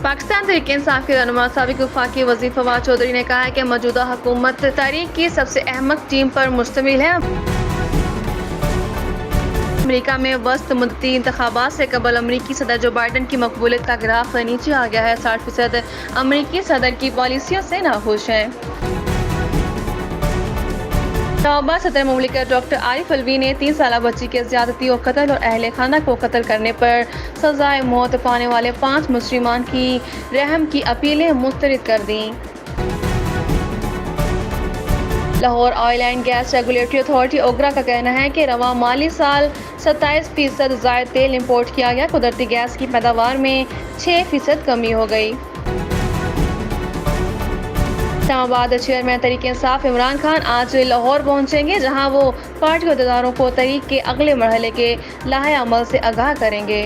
पाकिस्तान तहरीक-ए-इंसाफ के रहनुमा साबिक वफाकी वज़ीर फवाद चौधरी ने कहा है कि मौजूदा हुकूमत तहरीक की सबसे अहम टीम पर मुश्तमिल है। अमेरिका में वस्त मुद्दती इंतखाबात से कबल अमेरिकी सदर जो बाइडन की मकबूलियत का ग्राफ नीचे आ गया है। 60% अमेरिकी सदर की पॉलिसियों से नाखुश हैं। इस्लामाबाद सदर मुमलिकत डॉक्टर आरिफ अलवी ने 3 साला बच्ची के ज़्यादती और कत्ल और अहले खाना को कत्ल करने पर सजाए मौत पाने वाले 5 मुजरिमान की रहम की अपीलें मुस्तरद कर दी। Lahore oil and gas regulatory authority OGRA का कहना है कि रवां माली साल 27% ज़ायद तेल इंपोर्ट किया गया। कुदरती गैस की पैदावार में 6% कमी हो गई। इस्लामाबाद चेयरमैन तहरीक-ए-इंसाफ इमरान खान आज लाहौर पहुंचेंगे, जहां वो पार्टी अहदेदारों को तहरीक के अगले मरहले के लाहे अमल से आगाह करेंगे।